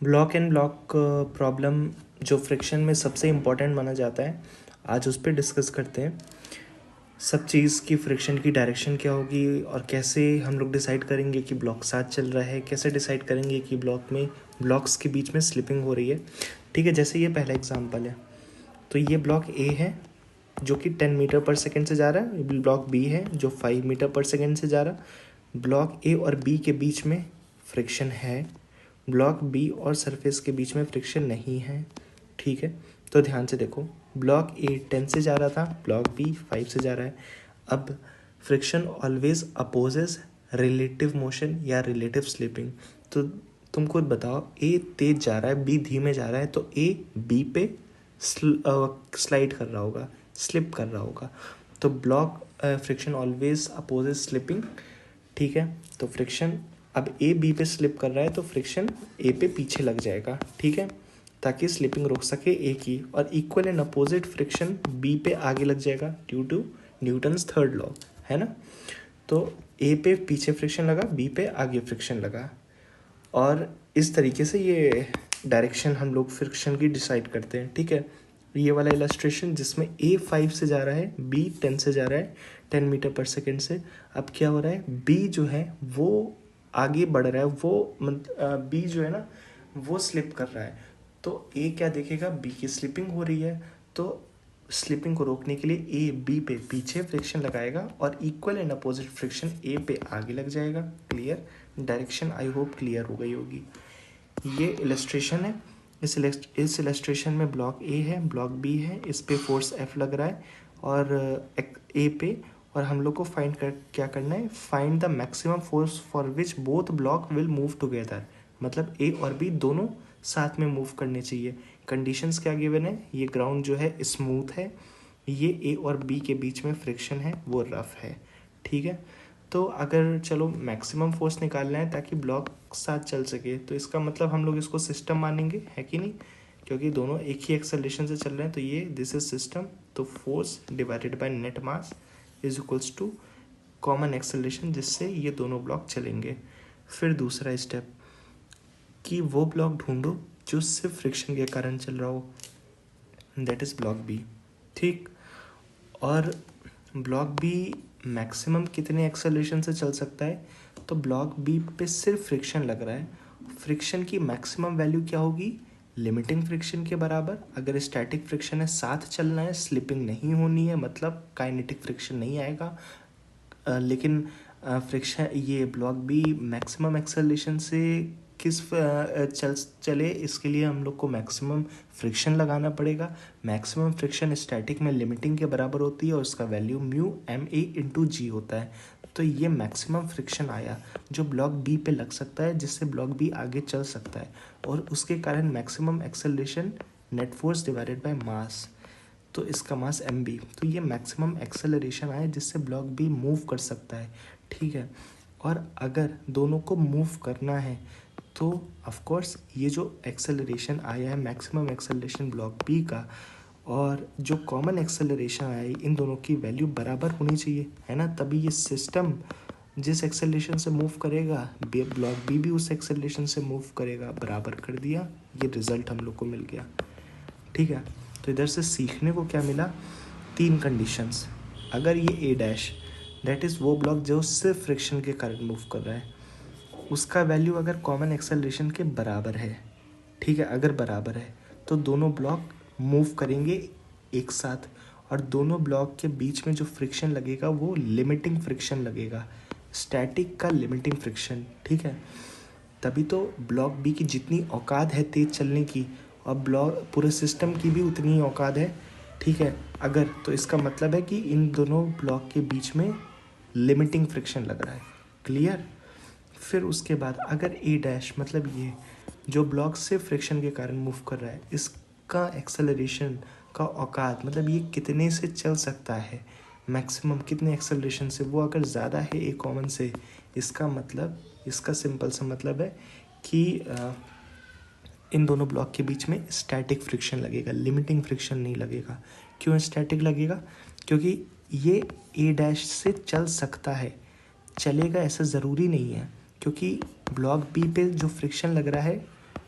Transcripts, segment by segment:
Block and block problem जो friction में सबसे इम्पोर्टेंट माना जाता है, आज उस पर डिस्कस करते हैं। सब चीज़ की फ्रिक्शन की डायरेक्शन क्या होगी और कैसे हम लोग डिसाइड करेंगे कि ब्लॉक साथ चल रहा है, कैसे डिसाइड करेंगे कि ब्लॉक्स के बीच में स्लिपिंग हो रही है। ठीक है, जैसे ये पहला एग्जांपल है, तो ये ब्लॉक ए है जो कि 10 मीटर पर सेकेंड से जा रहा है, ब्लॉक बी है जो 5 मीटर पर सेकेंड से जा रहा है। ब्लॉक ए और बी के बीच में फ्रिक्शन है, ब्लॉक बी और सरफेस के बीच में फ्रिक्शन नहीं है। ठीक है, तो ध्यान से देखो, ब्लॉक ए 10 से जा रहा था, ब्लॉक बी 5 से जा रहा है। अब friction always opposes relative motion या रिलेटिव स्लिपिंग। तो तुम खुद बताओ, ए तेज जा रहा है, बी धीमे जा रहा है, तो ए बी पे स्लाइड कर रहा होगा, स्लिप कर रहा होगा। तो block friction always opposes slipping. ठीक है, तो फ्रिक्शन अब ए बी पे स्लिप कर रहा है तो फ्रिक्शन ए पे पीछे लग जाएगा। ठीक है, ताकि स्लिपिंग रोक सके ए की, और equal and opposite friction B पे आगे लग जाएगा due to Newton's third law, है ना। तो ए पे पीछे फ्रिक्शन लगा, बी पे आगे फ्रिक्शन लगा, और इस तरीके से ये डायरेक्शन हम लोग फ्रिक्शन की डिसाइड करते हैं। ठीक है, ये वाला इलस्ट्रेशन जिसमें ए 5 से जा रहा है, बी 10 से जा रहा है, 10 मीटर पर सेकेंड से। अब क्या हो रहा है, बी जो है वो आगे बढ़ रहा है, वो बी जो है ना वो स्लिप कर रहा है। तो ए क्या देखेगा, बी की स्लिपिंग हो रही है, तो स्लिपिंग को रोकने के लिए ए बी पे पीछे फ्रिक्शन लगाएगा और इक्वल एंड अपोजिट फ्रिक्शन ए पे आगे लग जाएगा। Clear, direction I hope clear हो गई होगी। ये इलस्ट्रेशन है। इस इलस्ट्रेशन में ब्लॉक ए है, ब्लॉक बी है, इस पे फोर्स एफ लग रहा है और ए पे, और हम लोग को क्या करना है, find the maximum force for which both block will move together. मतलब ए और बी दोनों साथ में मूव करने चाहिए। कंडीशंस क्या गिवन है, ये ग्राउंड जो है स्मूथ है, ये ए और बी के बीच में फ्रिक्शन है वो रफ है। ठीक है, तो अगर चलो मैक्सिमम फोर्स निकालना है ताकि ब्लॉक साथ चल सके, तो इसका मतलब हम लोग इसको सिस्टम मानेंगे, है कि नहीं, क्योंकि दोनों एक ही एक्सेलरेशन से चल रहे हैं। तो ये दिस इज सिस्टम, तो force divided by net mass is equals to common acceleration, जिससे ये दोनों ब्लॉक चलेंगे। फिर दूसरा स्टेप कि वो ब्लॉक ढूंढो जो सिर्फ फ्रिक्शन के कारण चल रहा हो, दैट इज ब्लॉक बी। ठीक, और ब्लॉक बी मैक्सिमम कितने एक्सेलरेशन से चल सकता है, तो ब्लॉक बी पे सिर्फ फ्रिक्शन लग रहा है, फ्रिक्शन की मैक्सिमम वैल्यू क्या होगी, लिमिटिंग फ्रिक्शन के बराबर। अगर स्टैटिक फ्रिक्शन है, साथ चलना है, स्लिपिंग नहीं होनी है, मतलब काइनेटिक फ्रिक्शन नहीं आएगा। लेकिन फ्रिक्शन ये ब्लॉक बी मैक्सिमम एक्सेलरेशन से चले, इसके लिए हम लोग को मैक्सिमम फ्रिक्शन लगाना पड़ेगा। मैक्सिमम फ्रिक्शन स्टैटिक में लिमिटिंग के बराबर होती है और उसका value mu M A into G होता है। तो ये मैक्सिमम फ्रिक्शन आया जो ब्लॉक बी पे लग सकता है, जिससे ब्लॉक बी आगे चल सकता है, और उसके कारण maximum acceleration net force divided by mass, तो इसका मास एम बी। तो ये मैक्सिमम एक्सेलरेशन आया जिससे ब्लॉक बी मूव कर सकता है। ठीक है, और अगर दोनों को मूव करना है तो ऑफ कोर्स ये जो एक्सेलरेशन आया है मैक्सिमम एक्सेलरेशन ब्लॉक बी का, और जो कॉमन एक्सेलरेशन आया है, इन दोनों की वैल्यू बराबर होनी चाहिए, है ना। तभी ये सिस्टम जिस एक्सेलरेशन से मूव करेगा, ब्लॉक बी भी उस एक्सेलरेशन से मूव करेगा। बराबर कर दिया, ये रिजल्ट हम लोग को मिल गया। ठीक है, तो इधर से सीखने को क्या मिला, 3 कंडीशंस। अगर ये ए डैश दैट इज़ वो ब्लॉक जो सिर्फ फ्रिक्शन के कारण मूव कर रहा है, उसका वैल्यू अगर कॉमन एक्सेलरेशन के बराबर है, ठीक है, अगर बराबर है तो दोनों ब्लॉक मूव करेंगे एक साथ, और दोनों ब्लॉक के बीच में जो फ्रिक्शन लगेगा वो लिमिटिंग फ्रिक्शन लगेगा, स्टैटिक का लिमिटिंग फ्रिक्शन। ठीक है, तभी तो ब्लॉक बी की जितनी औकात है तेज चलने की, और ब्लॉक पूरे सिस्टम की भी उतनी ही औकात है। ठीक है, अगर तो इसका मतलब है कि इन दोनों ब्लॉक के बीच में लिमिटिंग फ्रिक्शन लग रहा है। क्लियर। फिर उसके बाद अगर ए डैश मतलब ये जो ब्लॉक से फ्रिक्शन के कारण मूव कर रहा है, इसका एक्सेलरेशन का औकात मतलब ये कितने से चल सकता है, मैक्सिमम कितने एक्सेलरेशन से, वो अगर ज़्यादा है ए कॉमन से, इसका मतलब, इसका सिंपल सा मतलब है कि इन दोनों ब्लॉक के बीच में स्टैटिक फ्रिक्शन लगेगा, लिमिटिंग फ्रिक्शन नहीं लगेगा। क्यों स्टैटिक लगेगा, क्योंकि ये ए डैश से चल सकता है, चलेगा ऐसा ज़रूरी नहीं है, क्योंकि ब्लॉक बी पे जो फ्रिक्शन लग रहा है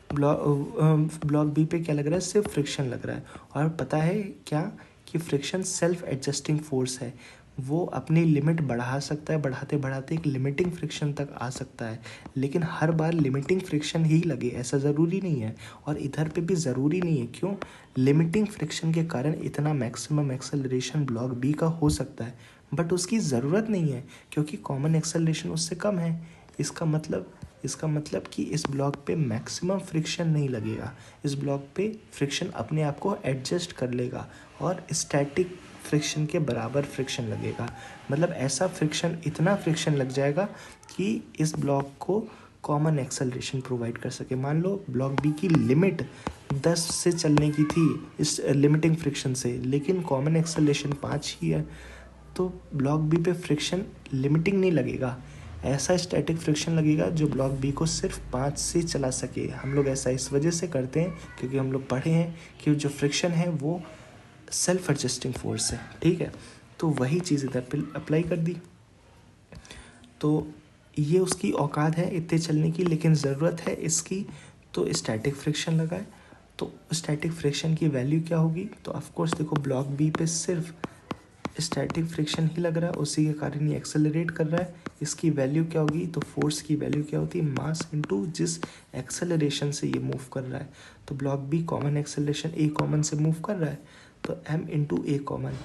ब्लॉक बी पे क्या लग रहा है, सिर्फ फ्रिक्शन लग रहा है। और पता है क्या कि फ्रिक्शन सेल्फ एडजस्टिंग फोर्स है, वो अपनी लिमिट बढ़ा सकता है, बढ़ाते बढ़ाते एक लिमिटिंग फ्रिक्शन तक आ सकता है, लेकिन हर बार लिमिटिंग फ्रिक्शन ही लगे ऐसा ज़रूरी नहीं है। और इधर पे भी ज़रूरी नहीं है, क्यों, लिमिटिंग फ्रिक्शन के कारण इतना मैक्सिमम एक्सेलरेशन ब्लॉक बी का हो सकता है, बट उसकी ज़रूरत नहीं है क्योंकि कॉमन एक्सेलरेशन उससे कम है। इसका मतलब कि इस ब्लॉक पे मैक्सिमम फ्रिक्शन नहीं लगेगा, इस ब्लॉक पे फ्रिक्शन अपने आप को एडजस्ट कर लेगा और स्टैटिक फ्रिक्शन के बराबर फ्रिक्शन लगेगा। मतलब ऐसा फ्रिक्शन, इतना फ्रिक्शन लग जाएगा कि इस ब्लॉक को कॉमन एक्सेलरेशन प्रोवाइड कर सके। मान लो ब्लॉक बी की लिमिट 10 से चलने की थी इस लिमिटिंग फ्रिक्शन से, लेकिन कॉमन एक्सेलरेशन 5 ही है, तो ब्लॉक बी पे फ्रिक्शन लिमिटिंग नहीं लगेगा, ऐसा स्टैटिक फ्रिक्शन लगेगा जो ब्लॉक बी को सिर्फ 5 से चला सके। हम लोग ऐसा इस वजह से करते हैं क्योंकि हम लोग पढ़े हैं कि जो फ्रिक्शन है वो सेल्फ एडजस्टिंग फोर्स है, ठीक है। तो वही चीज़ इधर पे अप्लाई कर दी। तो ये उसकी औकात है इतने चलने की, लेकिन ज़रूरत है इसकी तो स्टैटिक फ्रिक्शन लगाए। तो स्टैटिक फ्रिक्शन की वैल्यू क्या होगी, तो ऑफकोर्स देखो ब्लॉक बी पे सिर्फ स्टैटिक फ्रिक्शन ही लग रहा है, उसी के कारण ये एक्सेलरेट कर रहा है। इसकी वैल्यू क्या होगी, तो फोर्स की वैल्यू क्या होती है, मास इनटू जिस एक्सेलरेशन से ये मूव कर रहा है। तो ब्लॉक बी कॉमन एक्सेलरेशन ए कॉमन से मूव कर रहा है, तो एम इंटू ए कॉमन,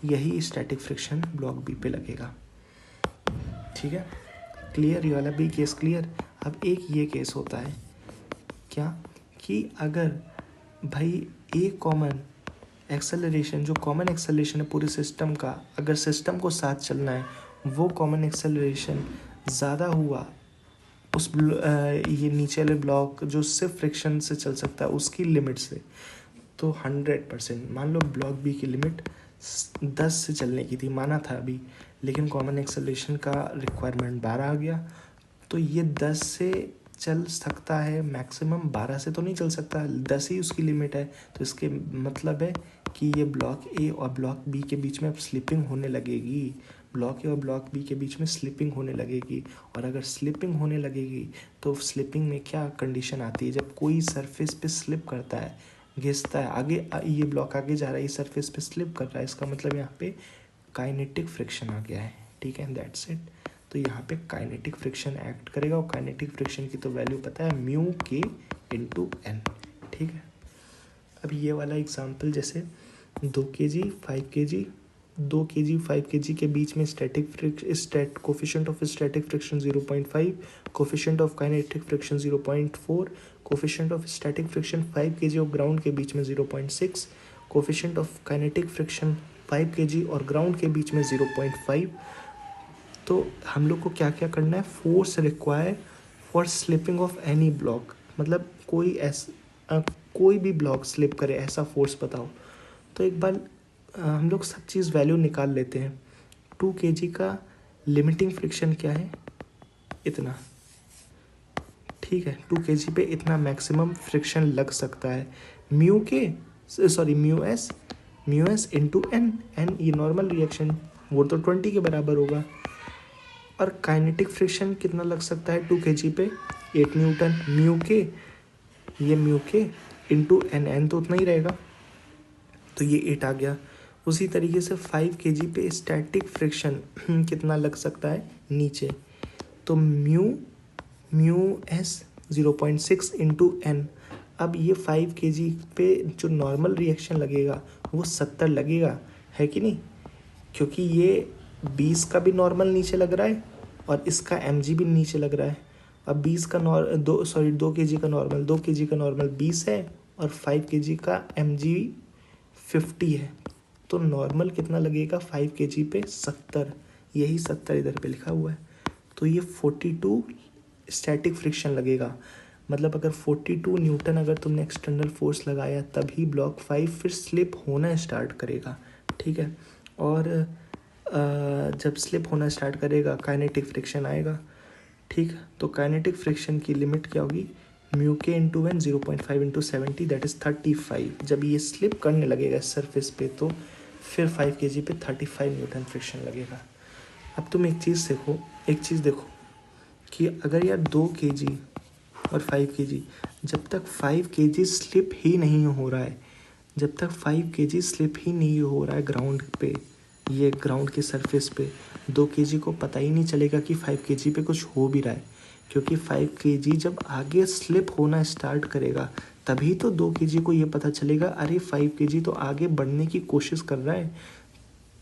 यही स्टैटिक फ्रिक्शन ब्लॉक बी पे लगेगा, ठीक है। क्लियर, ये वाला भी केस क्लियर। अब एक ये केस होता है क्या, कि अगर भाई ए कॉमन एक्सेलरेशन, जो कॉमन एक्सेलरेशन है पूरे सिस्टम का, अगर सिस्टम को साथ चलना है, वो कॉमन एक्सेलरेशन ज़्यादा हुआ ये नीचे वाले ब्लॉक जो सिर्फ फ्रिक्शन से चल सकता है उसकी लिमिट से, तो 100%, मान लो ब्लॉक बी की लिमिट 10 से चलने की थी माना था अभी, लेकिन कॉमन एक्सेलरेशन का रिक्वायरमेंट 12 आ गया, तो ये 10 से चल सकता है, मैक्सिमम 12 से तो नहीं चल सकता, 10 ही उसकी लिमिट है। तो इसके मतलब है कि ये ब्लॉक ए और ब्लॉक बी के बीच में अब स्लिपिंग होने लगेगी, ब्लॉक ए और ब्लॉक बी के बीच में स्लिपिंग होने लगेगी। और अगर स्लिपिंग होने लगेगी तो स्लिपिंग में क्या कंडीशन आती है, जब कोई सरफेस पे स्लिप करता है, घिसता है आगे, ये ब्लॉक आगे जा रहा है, ये सरफेस पे स्लिप कर रहा है, इसका मतलब यहाँ पे काइनेटिक फ्रिक्शन आ गया है, ठीक है, दैट्स इट। तो यहाँ पे काइनेटिक फ्रिक्शन एक्ट करेगा, और काइनेटिक फ्रिक्शन की तो वैल्यू पता है, म्यू के इंटू एन, ठीक है। अब ये वाला एग्जांपल, जैसे 2 kg 5 kg 2 kg 5 kg के बीच में coefficient of static friction 0.5, coefficient of kinetic friction 0.4, coefficient of static friction 5 kg और ग्राउंड के बीच में 0.6, coefficient of kinetic friction 5 kg और ग्राउंड के बीच में 0.5। तो हम लोग को क्या क्या करना है, force require for slipping of any block, मतलब कोई भी ब्लॉक स्लिप करे ऐसा फोर्स बताओ। तो एक बार हम लोग सब चीज़ वैल्यू निकाल लेते हैं। 2 kg का लिमिटिंग फ्रिक्शन क्या है, इतना, ठीक है, 2 kg पे इतना मैक्सिमम फ्रिक्शन लग सकता है, म्यू एस इंटू एन, ये नॉर्मल रिएक्शन, वो तो 20 के बराबर होगा। और काइनेटिक फ्रिक्शन कितना लग सकता है 2 kg पे, 8 Newton, mu K into N तो उतना ही रहेगा, तो ये 8 आ गया। उसी तरीके से 5 kg पे स्टैटिक फ्रिक्शन कितना लग सकता है नीचे, तो म्यू एस 0.6 इंटू एन। अब ये 5 kg पे जो नॉर्मल रिएक्शन लगेगा वो 70 लगेगा, है कि नहीं, क्योंकि ये 20 का भी नॉर्मल नीचे लग रहा है और इसका mg भी नीचे लग रहा है। अब 2 kg का नॉर्मल 20 है और 5 kg का mg 50 है, तो नॉर्मल कितना लगेगा 5 kg पे 70, यही 70 इधर पे लिखा हुआ है। तो ये 42 स्टैटिक फ्रिक्शन लगेगा, मतलब अगर 42 न्यूटन अगर तुमने एक्सटर्नल फोर्स लगाया तभी ब्लॉक 5 फिर स्लिप होना स्टार्ट करेगा, ठीक है। और जब स्लिप होना स्टार्ट करेगा काइनेटिक फ्रिक्शन आएगा, ठीक। तो काइनेटिक फ्रिक्शन की लिमिट क्या होगी, mu K into N 0.5 into 70 that is 35। जब ये स्लिप करने लगेगा इस सरफेस पे तो फिर 5 kg पे 35 न्यूटन फ्रिक्शन लगेगा। अब तुम एक चीज़ देखो कि अगर यार 2 kg और 5 kg। जब तक 5 kg स्लिप ही नहीं हो रहा है, जब तक 5 kg स्लिप ही नहीं हो रहा है ग्राउंड पे, ये ग्राउंड के सरफेस पे, 2 kg को पता ही नहीं चलेगा कि 5 kg पे कुछ हो भी रहा है। क्योंकि 5 kg जब आगे स्लिप होना स्टार्ट करेगा तभी तो 2 kg को ये पता चलेगा, अरे 5 kg तो आगे बढ़ने की कोशिश कर रहा है,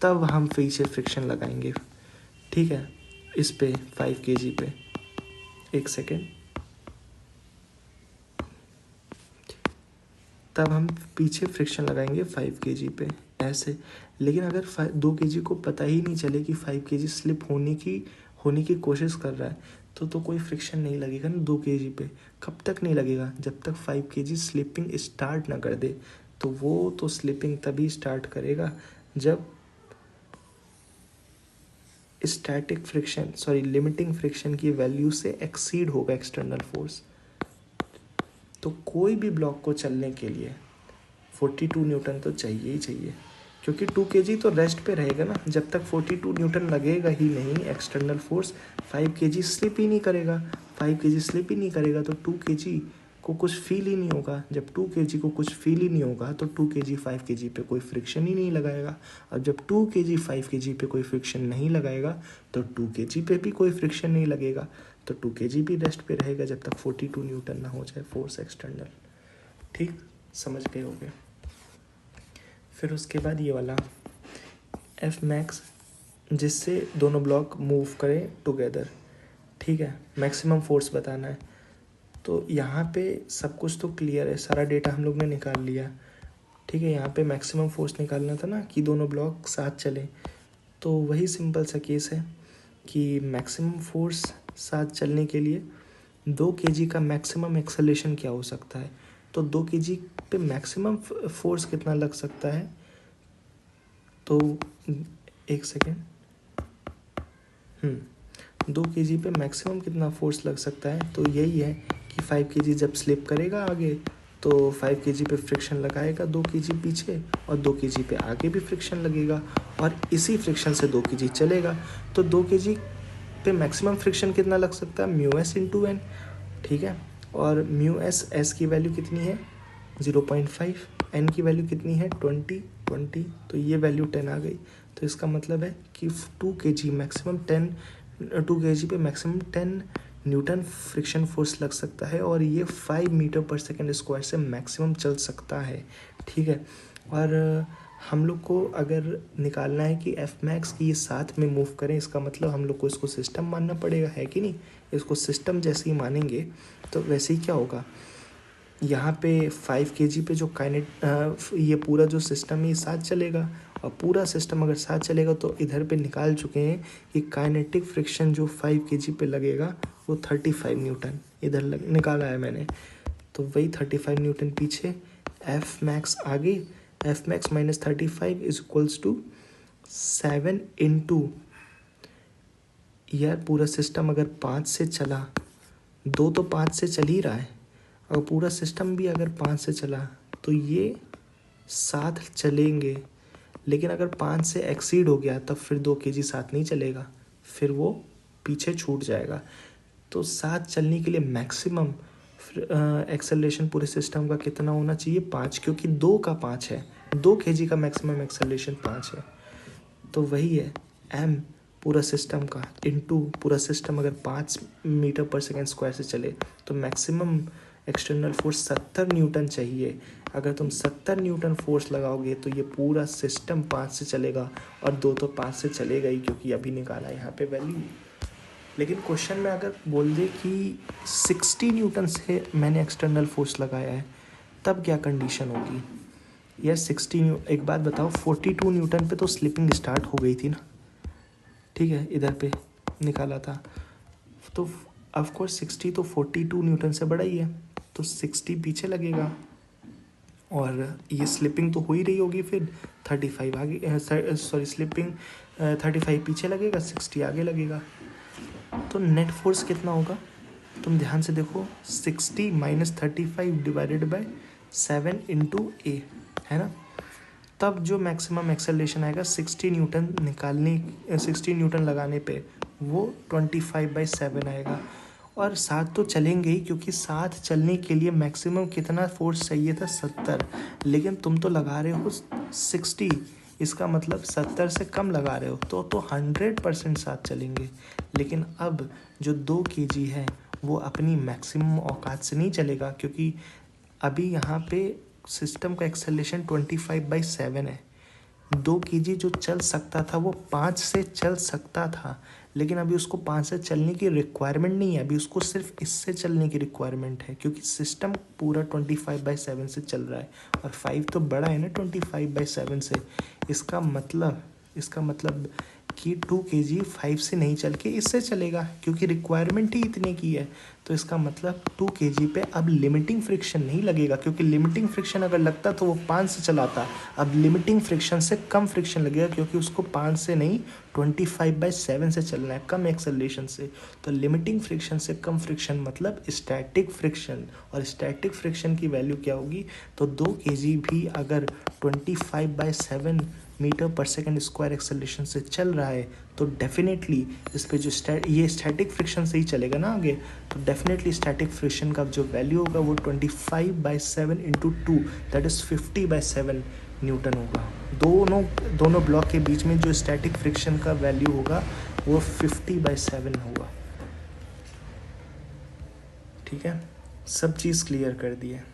तब हम पीछे फ्रिक्शन लगाएंगे। ठीक है, इस पे 5 kg पे, एक सेकेंड, तब हम पीछे फ्रिक्शन लगाएंगे 5 kg पे, ऐसे। लेकिन अगर 2 kg को पता ही नहीं चले कि 5 kg स्लिप होने की कोशिश कर रहा है, तो कोई फ्रिक्शन नहीं लगेगा ना 2 kg पे। कब तक नहीं लगेगा? जब तक 5 kg स्लिपिंग स्टार्ट ना कर दे। तो वो तो स्लिपिंग तभी स्टार्ट करेगा जब स्टैटिक फ्रिक्शन, लिमिटिंग फ्रिक्शन की वैल्यू से एक्सीड होगा एक्सटर्नल फोर्स। तो कोई भी ब्लॉक को चलने के लिए 42 न्यूटन तो चाहिए ही चाहिए, क्योंकि 2 kg तो रेस्ट पे रहेगा ना। जब तक 42 न्यूटन लगेगा ही नहीं एक्सटर्नल फोर्स, 5 kg स्लिप ही नहीं करेगा। 5 kg स्लिप ही नहीं करेगा तो 2 kg को कुछ फील ही नहीं होगा। जब 2 kg को कुछ फील ही नहीं होगा तो 2 kg 5 kg पे कोई फ्रिक्शन ही नहीं लगाएगा। और जब 2 kg 5 kg पे कोई फ्रिक्शन नहीं लगाएगा तो 2 kg पे भी कोई फ्रिक्शन नहीं लगेगा। तो 2 kg भी रेस्ट पे रहेगा जब तक 42 न्यूटन ना हो जाए फोर्स एक्सटर्नल। ठीक, समझ गए होंगे। फिर उसके बाद ये वाला एफ मैक्स, जिससे दोनों ब्लॉक मूव करें टुगेदर। ठीक है, मैक्सिमम फोर्स बताना है। तो यहाँ पे सब कुछ तो क्लियर है, सारा डेटा हम लोग ने निकाल लिया। ठीक है, यहाँ पे मैक्सिमम फोर्स निकालना था ना कि दोनों ब्लॉक साथ चलें। तो वही सिंपल सा केस है कि मैक्सिमम फोर्स साथ चलने के लिए 2 kg का मैक्सिमम एक्सेलरेशन क्या हो सकता है। तो 2 kg पे मैक्सिमम फोर्स कितना लग सकता है, तो एक सेकेंड, 2 kg पे मैक्सिमम कितना फोर्स लग सकता है, तो यही है कि 5 kg जब स्लिप करेगा आगे तो 5 kg पे फ्रिक्शन लगाएगा 2 kg पीछे, और 2 kg पे आगे भी फ्रिक्शन लगेगा, और इसी फ्रिक्शन से 2 kg चलेगा। तो 2 kg पे मैक्सिमम फ्रिक्शन कितना लग सकता है, म्यू एस इंटू एन। ठीक है, और म्यू एस की वैल्यू कितनी है 0.5, एन की वैल्यू कितनी है 20, तो ये वैल्यू 10 आ गई। तो इसका मतलब है कि 2 kg मैक्सिमम 2 kg पे मैक्सिमम 10 न्यूटन फ्रिक्शन फोर्स लग सकता है, और ये 5 मीटर पर सेकेंड स्क्वायर से मैक्सिमम चल सकता है। ठीक है, और हम लोग को अगर निकालना है कि एफ मैक्स की ये साथ में मूव करें, इसका मतलब हम लोग को इसको सिस्टम मानना पड़ेगा, है कि नहीं। इसको सिस्टम जैसे ही मानेंगे तो वैसे ही क्या होगा, यहाँ पे 5 kg पे जो ये पूरा जो सिस्टम है ये साथ चलेगा, और पूरा सिस्टम अगर साथ चलेगा तो इधर पे निकाल चुके हैं कि काइनेटिक फ्रिक्शन जो 5 kg पे लगेगा वो 35 न्यूटन इधर निकाला है मैंने। तो वही 35 न्यूटन पीछे, एफ मैक्स आगे, F max minus 35 is equals to 7 into, यार पूरा सिस्टम अगर 5 से चला, 2 तो 5 से चल ही रहा है, और पूरा सिस्टम भी अगर 5 से चला तो ये साथ चलेंगे। लेकिन अगर 5 से एक्सीड हो गया तब फिर 2 kg साथ नहीं चलेगा, फिर वो पीछे छूट जाएगा। तो साथ चलने के लिए मैक्सिमम एक्सेलरेशन पूरे सिस्टम का कितना होना चाहिए, 5, क्योंकि 2 का 5 है, 2 kg का मैक्सिमम एक्सेलरेशन 5 है। तो वही है एम पूरा सिस्टम का इनटू पूरा सिस्टम अगर 5 मीटर पर सेकेंड स्क्वायर से चले तो मैक्सिमम एक्सटर्नल फोर्स 70 न्यूटन चाहिए। अगर तुम 70 न्यूटन फोर्स लगाओगे तो ये पूरा सिस्टम 5 से चलेगा, और 2 तो 5 से चलेगा ही, क्योंकि अभी निकाला यहाँ पे वैल्यू। लेकिन क्वेश्चन में अगर बोल दे कि 60 न्यूटन से मैंने एक्सटर्नल फोर्स लगाया है, तब क्या कंडीशन होगी। यार 60, एक बात बताओ, 42 न्यूटन पे तो स्लिपिंग स्टार्ट हो गई थी ना। ठीक है, इधर पे निकाला था, तो ऑफ कोर्स 60 तो 42 न्यूटन से बड़ा ही है, तो 60 पीछे लगेगा, और ये स्लिपिंग तो हो ही रही होगी, फिर 35 आगे, स्लिपिंग 35 पीछे लगेगा, 60 आगे लगेगा। तो नेट फोर्स कितना होगा, तुम ध्यान से देखो, 60 माइनस 35 डिवाइडेड बाय 7 इंटू ए, है ना। तब जो मैक्सिमम एक्सेलरेशन आएगा 60 न्यूटन लगाने पे वो 25/7 आएगा। और साथ तो चलेंगे ही, क्योंकि साथ चलने के लिए मैक्सिमम कितना फोर्स चाहिए था, 70, लेकिन तुम तो लगा रहे हो 60, इसका मतलब 70 से कम लगा रहे हो, तो 100% साथ चलेंगे। लेकिन अब जो 2 kg है वो अपनी मैक्सिमम औकात से नहीं चलेगा, क्योंकि अभी यहाँ पे सिस्टम का एक्सेलरेशन 25/7 है। 2 kg जो चल सकता था वो 5 से चल सकता था, लेकिन अभी उसको 5 से चलने की रिक्वायरमेंट नहीं है, अभी उसको सिर्फ इससे चलने की रिक्वायरमेंट है, क्योंकि सिस्टम पूरा 25/7 से चल रहा है, और 5 तो बड़ा है ना 25/7 से। इसका मतलब कि 2 kg 5 से नहीं चल के इससे चलेगा, क्योंकि रिक्वायरमेंट ही इतने की है। तो इसका मतलब 2 kg पे अब लिमिटिंग फ्रिक्शन नहीं लगेगा, क्योंकि लिमिटिंग फ्रिक्शन अगर लगता तो वो 5 से चलाता। अब लिमिटिंग फ्रिक्शन से कम फ्रिक्शन लगेगा, क्योंकि उसको 5 से नहीं 25/7 से चलना है, कम एक्सेलरेशन से। तो लिमिटिंग फ्रिक्शन से कम फ्रिक्शन मतलब स्टैटिक फ्रिक्शन, और स्टैटिक फ्रिक्शन की वैल्यू क्या होगी, तो 2 kg भी अगर 25/7 मीटर पर सेकंड स्क्वायर एक्सेलरेशन से चल रहा है, तो डेफिनेटली इस पे जो ये स्टैटिक फ्रिक्शन से ही चलेगा ना आगे, तो डेफिनेटली स्टैटिक फ्रिक्शन का जो वैल्यू होगा वो 25/7 इंटू 2, दैट इज़ 50/7 न्यूटन होगा। दोनों ब्लॉक के बीच में जो स्टैटिक फ्रिक्शन का वैल्यू होगा वो 50/7 होगा। ठीक है, सब चीज़ क्लियर कर दी है।